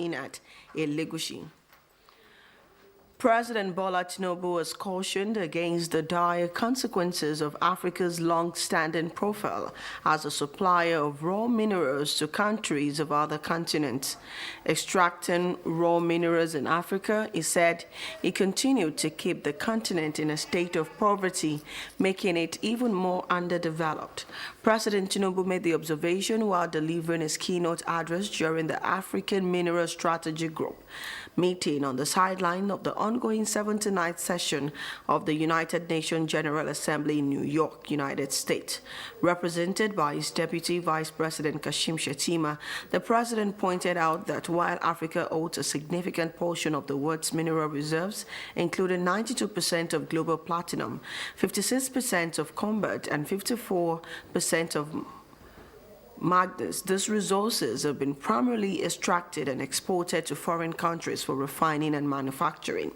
Minat Elegushi. President Bola Tinubu has cautioned against the dire consequences of Africa's long-standing profile as a supplier of raw minerals to countries of other continents. Extracting raw minerals in Africa, he said, it continued to keep the continent in a state of poverty, making it even more underdeveloped. President Tinubu made the observation while delivering his keynote address during the African Mineral Strategy Group meeting on the sideline of the ongoing 79th session of the United Nations General Assembly in New York, United States. Represented by his Deputy Vice President Kashim Shettima, the President pointed out that while Africa owns a significant portion of the world's mineral reserves, including 92% of global platinum, 56% of cobalt, and 54% of manganese, these resources have been primarily extracted and exported to foreign countries for refining and manufacturing.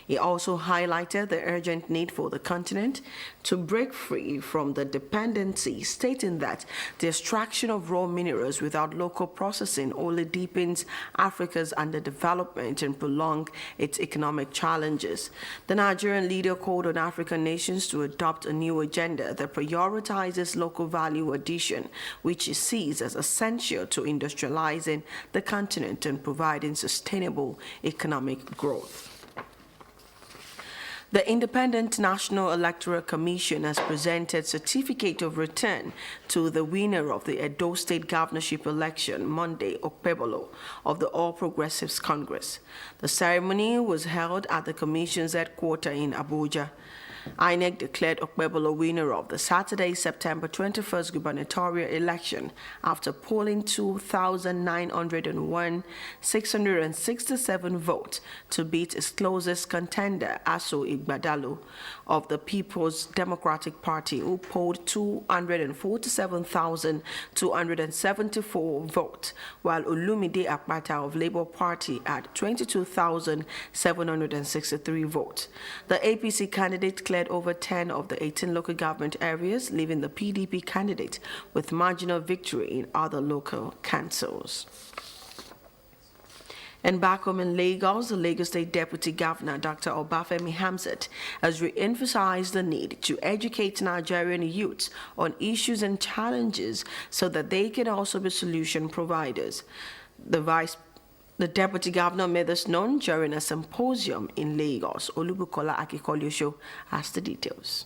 He also highlighted the urgent need for the continent to break free from the dependency, stating that the extraction of raw minerals without local processing only deepens Africa's underdevelopment and prolongs its economic challenges. The Nigerian leader called on African nations to adopt a new agenda that prioritizes local value addition, which he sees as essential to industrializing the continent and providing sustainable economic growth. The Independent National Electoral Commission has presented certificate of return to the winner of the Edo State governorship election, Monday, Okpebolo, of the All Progressives Congress. The ceremony was held at the Commission's headquarters in Abuja. INEC declared Okpebolo winner of the Saturday, September 21st gubernatorial election after polling 2,901,667 votes to beat its closest contender, Aso Igbadalo of the People's Democratic Party, who polled 247,274 votes, while Olumide Akpata of Labour Party had 22,763 votes. The APC candidate declared over 10 of the 18 local government areas, leaving the PDP candidate with marginal victory in other local councils. And back home in Lagos, the Lagos State Deputy Governor, Dr. Obafemi Hamzat, has re-emphasized the need to educate Nigerian youths on issues and challenges so that they can also be solution providers. The Deputy Governor made this known during a symposium in Lagos. Olubukola Akikolyosho has the details.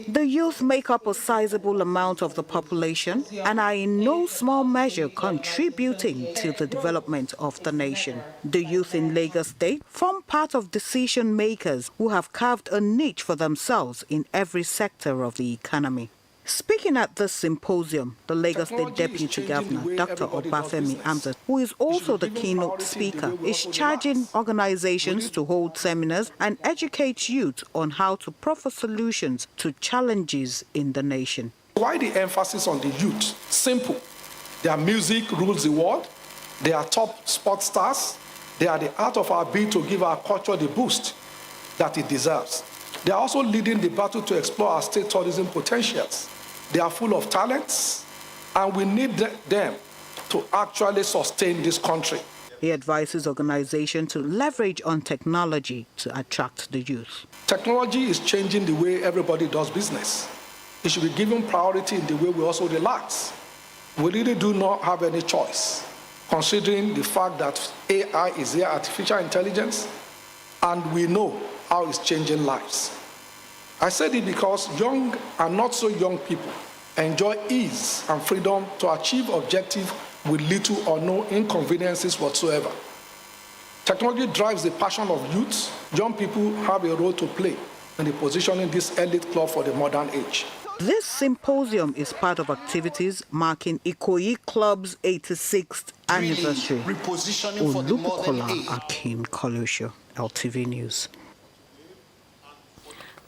The youth make up a sizable amount of the population and are in no small measure contributing to the development of the nation. The youth in Lagos State form part of decision makers who have carved a niche for themselves in every sector of the economy. Speaking at this symposium, the Lagos State Deputy Governor, Dr. Obafemi Hamzat, who is also the keynote speaker, is charging organizations to hold seminars and educate youth on how to proffer solutions to challenges in the nation. Why the emphasis on the youth? Simple. Their music rules the world. They are top sports stars. They are the heart of our beat to give our culture the boost that it deserves. They are also leading the battle to explore our state tourism potentials. They are full of talents, and we need them to actually sustain this country. He advises organizations to leverage on technology to attract the youth. Technology is changing the way everybody does business. It should be given priority in the way we also relax. We really do not have any choice, considering the fact that AI is here, artificial intelligence, and we know how it's changing lives. I said it because young and not so young people enjoy ease and freedom to achieve objectives with little or no inconveniences whatsoever. Technology drives the passion of youth. Young people have a role to play in the positioning this elite club for the modern age. This symposium is part of activities marking Ikoyi Club's 86th anniversary. Olubukola Akin Kolusho, LTV News.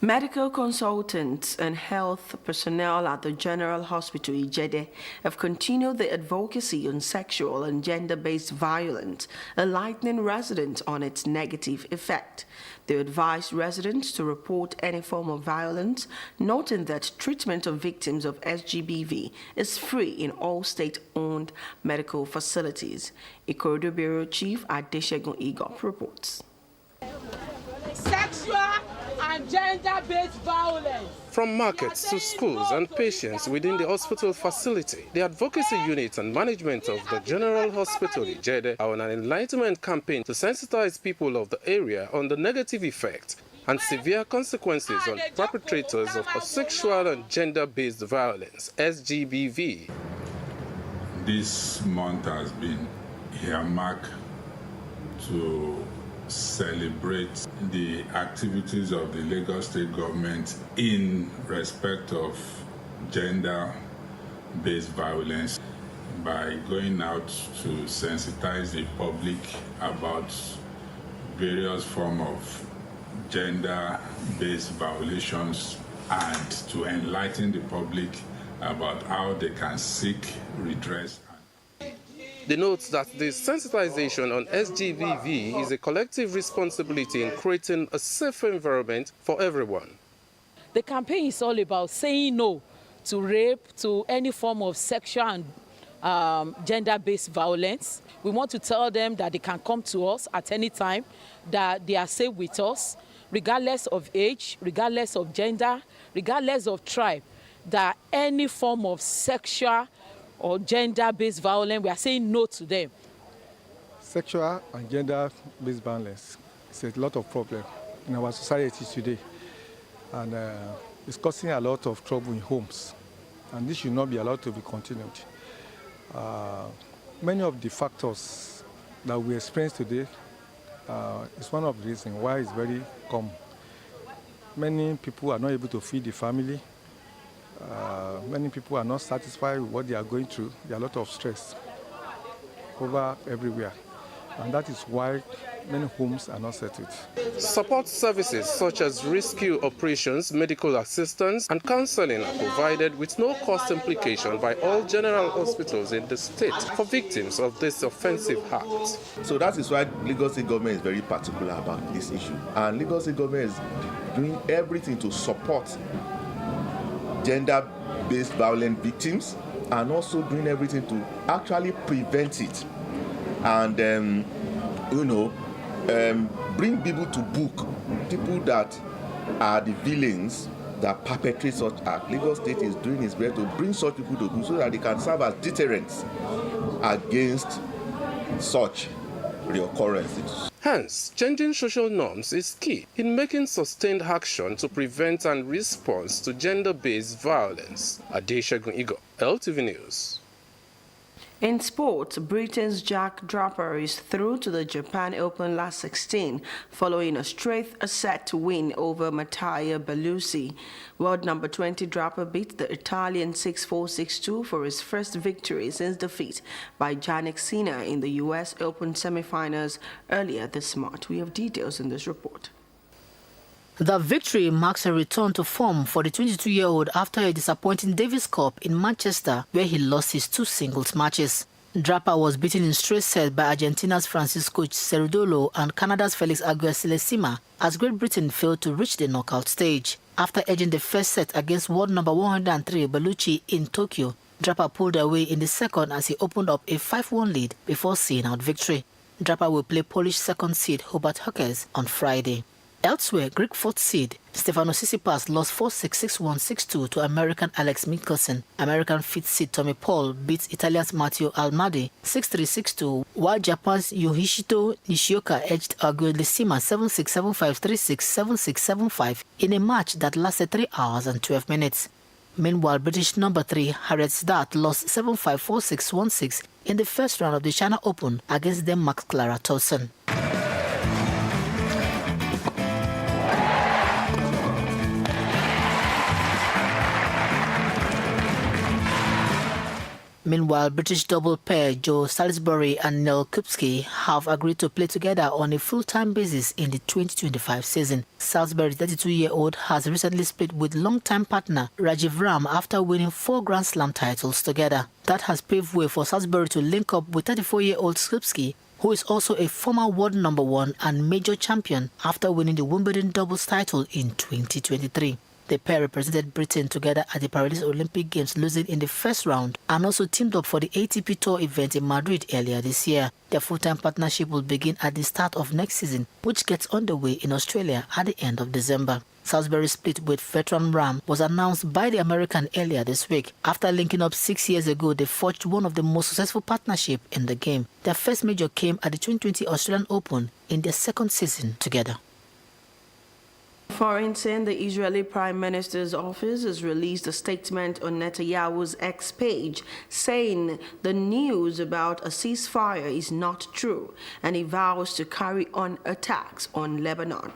Medical consultants and health personnel at the General Hospital Ijede have continued their advocacy on sexual and gender-based violence, enlightening residents on its negative effect. They advise residents to report any form of violence, noting that treatment of victims of SGBV is free in all state-owned medical facilities. Ikorodu Bureau Chief Adeshegun Igop reports. Sexual and gender-based violence. From markets to schools and patients within the hospital facility, the advocacy unit and management of the General Hospital Ijede are on an enlightenment campaign to sensitize people of the area on the negative effect and severe consequences on perpetrators of sexual and gender-based violence, SGBV. This month has been earmarked to celebrate the activities of the Lagos State government in respect of gender-based violence by going out to sensitize the public about various forms of gender-based violations and to enlighten the public about how they can seek redress. They note that the sensitization on SGBV is a collective responsibility in creating a safe environment for everyone. The campaign is all about saying no to rape, to any form of sexual and gender-based violence. We want to tell them that they can come to us at any time, that they are safe with us, regardless of age, regardless of gender, regardless of tribe, that any form of sexual or gender-based violence, we are saying no to them. Sexual and gender-based violence is a lot of problem in our society today, and it's causing a lot of trouble in homes, and this should not be allowed to be continued. Many of the factors that we experience today is one of the reasons why it's very common. Many people are not able to feed the family. Many people are not satisfied with what they are going through. There are a lot of stress over everywhere, and that is why many homes are not settled. Support services such as rescue operations, medical assistance and counseling are provided with no cost implication by all general hospitals in the state for victims of this offensive act. So that is why Lagos State government is very particular about this issue, and Lagos State government is doing everything to support gender-based violent victims and also doing everything to actually prevent it and bring people to book, people that are the villains that perpetrate such acts. Lagos State is doing its best to bring such people to book so that they can serve as deterrents against such reoccurrences. Hence, changing social norms is key in making sustained action to prevent and respond to gender-based violence. Adeshegun Igop, LTV News. In sports, Britain's Jack Draper is through to the Japan Open last 16 following a straight-set win over Mattia Bellucci. World number 20 Draper beat the Italian 6-4-6-2 for his first victory since defeat by Jannik Sinner in the US Open semifinals earlier this month. We have details in this report. The victory marks a return to form for the 22-year-old after a disappointing Davis Cup in Manchester, where he lost his 2 singles matches. Draper was beaten in straight sets by Argentina's Francisco Cerudolo and Canada's Felix Auger-Aliassime as Great Britain failed to reach the knockout stage. After edging the first set against world number 103 Bellucci in Tokyo, Draper pulled away in the second as he opened up a 5-1 lead before seeing out victory. Draper will play Polish second seed Hubert Hurkacz on Friday. Elsewhere, Greek fourth seed Stefanos Tsitsipas lost 4-6, 6-1, 6-2 to American Alex Michelsen. American fifth seed Tommy Paul beats Italian's Matteo Almadi 6-3, 6-2, while Japan's Yoshihito Nishioka edged Auger-Aliassime 7-6, 7-5, 3-6, 7-6, 7-5 in a match that lasted 3 hours and 12 minutes. Meanwhile, British number 3 Harriet Start lost 7-5, 4-6, 1-6 in the first round of the China Open against Denmark's Clara Tauson. Meanwhile, British double pair Joe Salisbury and Neil Kupski have agreed to play together on a full-time basis in the 2025 season. Salisbury, 32-year-old, has recently split with long-time partner Rajiv Ram after winning 4 Grand Slam titles together. That has paved way for Salisbury to link up with 34-year-old Kupski, who is also a former world #1 and major champion after winning the Wimbledon doubles title in 2023. The pair represented Britain together at the Paris Olympic Games, losing in the first round, and also teamed up for the ATP Tour event in Madrid earlier this year. Their full-time partnership will begin at the start of next season, which gets underway in Australia at the end of December. Salisbury's split with veteran Ram was announced by the American earlier this week. After linking up 6 years ago, they forged one of the most successful partnerships in the game. Their first major came at the 2020 Australian Open in their second season together. For instance, the Israeli Prime Minister's office has released a statement on Netanyahu's X page saying the news about a ceasefire is not true, and he vows to carry on attacks on Lebanon.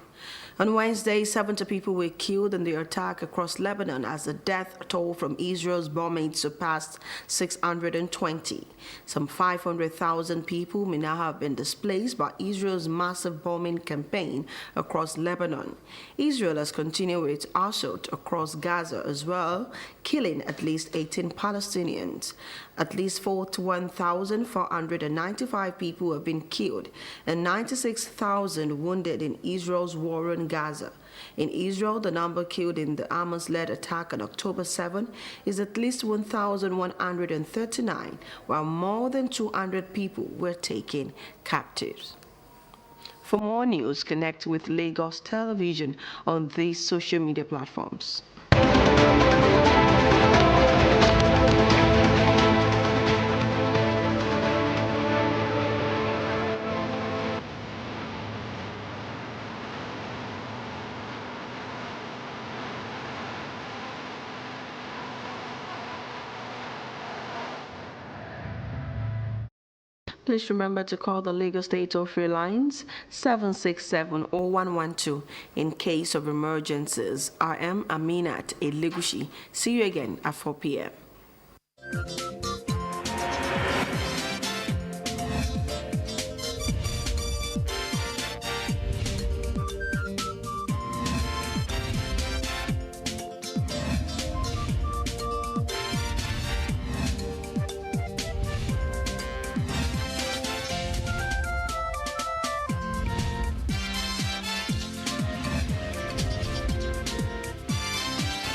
On Wednesday, 70 people were killed in the attack across Lebanon as the death toll from Israel's bombing surpassed 620. Some 500,000 people may now have been displaced by Israel's massive bombing campaign across Lebanon. Israel has continued its assault across Gaza as well, killing at least 18 Palestinians. At least 41,495 people have been killed and 96,000 wounded in Israel's war on Gaza. In Israel, the number killed in the Hamas-led attack on October 7 is at least 1,139, while more than 200 people were taken captives. For more news, connect with Lagos Television on these social media platforms. Please remember to call the Lagos State toll-free lines 767-0112 in case of emergencies. I am Aminat Elegushi. See you again at 4 p.m.